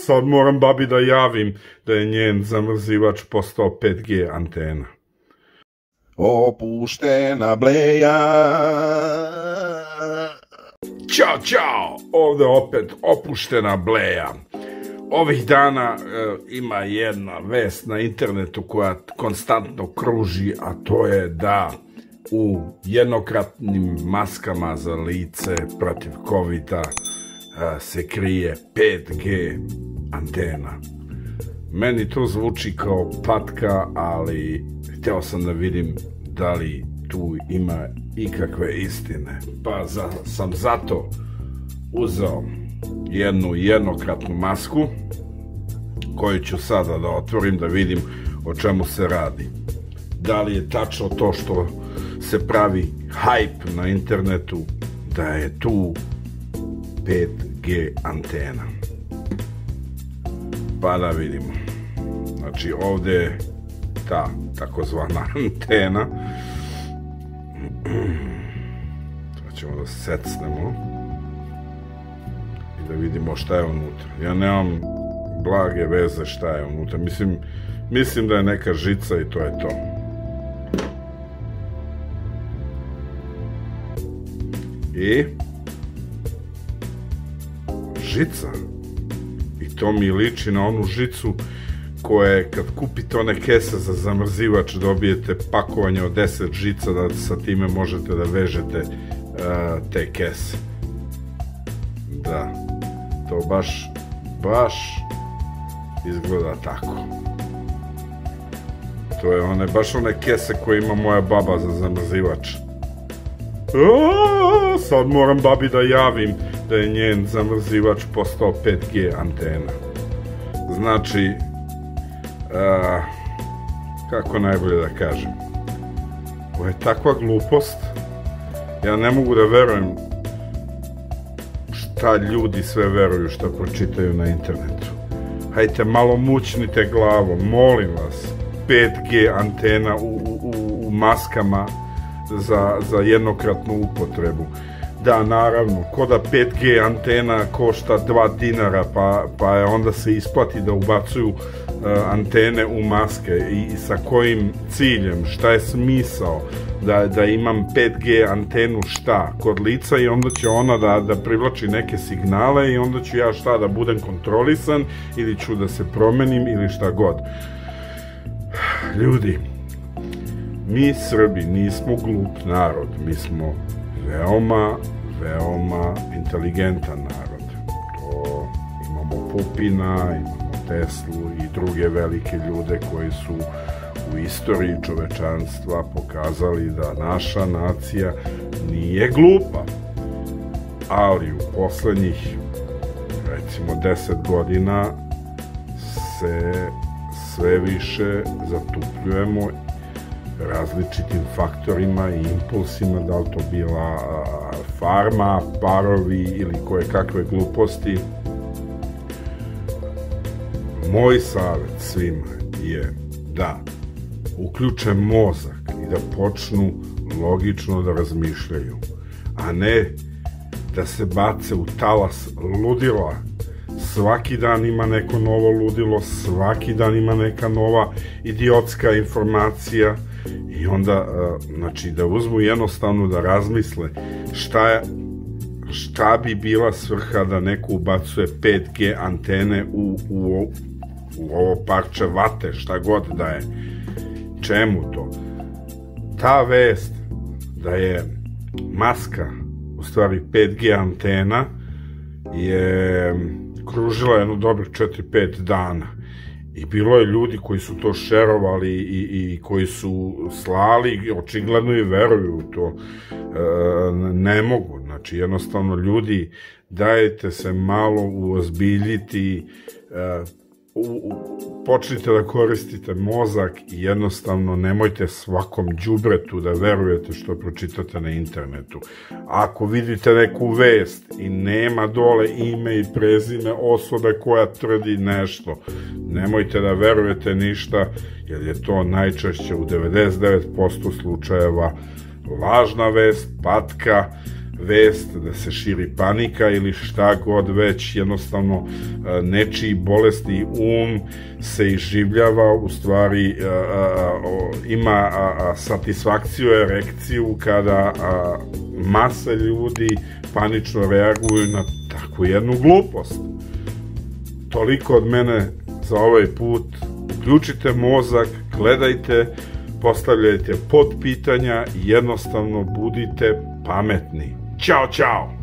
Sad moram babi da javim da je njen zamrzivač postao 5G antena. Opuštena bleja. Ćao, ovde opet opuštena bleja. Ovih dana ima jedna vest na internetu koja konstantno kruži, a to je da u jednokratnim maskama za lice protiv COVID-a se krije 5G antena. Meni to zvuči kao patka, ali hteo sam da vidim da li tu ima ikakve istine. Pa sam zato uzeo jednu jednokratnu masku koju ću sada da otvorim da vidim o čemu se radi. Da li je tačno to što se pravi hype na internetu da je tu 5G antena. Pa da vidimo. Znači ovde je ta takozvana antena. Sad ćemo da secnemo i da vidimo šta je unutra. Ja nemam blage veze šta je unutra. Mislim da je neka žica i to je to. I žica. I to mi liči na onu žicu koje kad kupite one kese za zamrzivač dobijete pakovanje od 10 žica da sa time možete da vežete te kese. Da, to baš izgleda tako. To je baš one kese koje ima moja baba za zamrzivač. Sad moram babi da javim da je njen zamrzivač postao 5G antena. Znači, kako najbolje da kažem, ovo je takva glupost, ja ne mogu da verujem šta ljudi sve veruju šta pročitaju na internetu. Hajte malo mućnite glavom, molim vas. 5G antena u maskama za jednokratnu upotrebu. Da, naravno, ko da 5G antena košta 2 dinara, pa je onda se isplati da ubacuju antene u maske i sa kojim ciljem, šta je smisao da imam 5G antenu šta, kod lica i onda će ona da privlači neke signale i onda ću ja šta da budem kontrolisan ili ću da se promenim ili šta god. Ljudi, mi Srbi nismo glup narod, mi smo veoma inteligentan narod. To imamo Pupina, imamo Teslu i druge velike ljude koji su u istoriji čovečanstva pokazali da naša nacija nije glupa. Ali u poslednjih, recimo 10 godina se sve više zatupljujemo različitim faktorima i impulsima, da li to bila farma, parovi ili koje kakve gluposti. Moj savjet svima je da uključe mozak i da počnu logično da razmišljaju, a ne da se bace u talas ludila. Svaki dan ima neko novo ludilo, svaki dan ima neka nova idiotska informacija i onda, znači, da uzmu jednostavno da razmisle šta bi bila svrha da neko ubacuje 5G antene u ovo parče vate, šta god da je. Čemu to? Ta vest da je maska u stvari 5G antena je kružila jedno dobrih 4-5 dana i bilo je ljudi koji su to šerovali i koji su slali, očigledno i veruju u to. Ne mogu, znači jednostavno ljudi, dajete se malo uozbiljiti, počnite da koristite mozak i jednostavno nemojte svakom đubretu da verujete što pročitate na internetu. Ako vidite neku vest i nema dole ime i prezime osobe koja tvrdi nešto, nemojte da verujete ništa, jer je to najčešće u 99% slučajeva lažna vest, patka, vest, da se širi panika ili šta god već, jednostavno nečiji bolesni se iživljava, u stvari ima satisfakciju, erekciju kada masa ljudi panično reaguju na takvu jednu glupost. Toliko od mene za ovaj put. Uključite mozak, gledajte, postavljajte podpitanja i jednostavno budite pametni. Ćao, čao!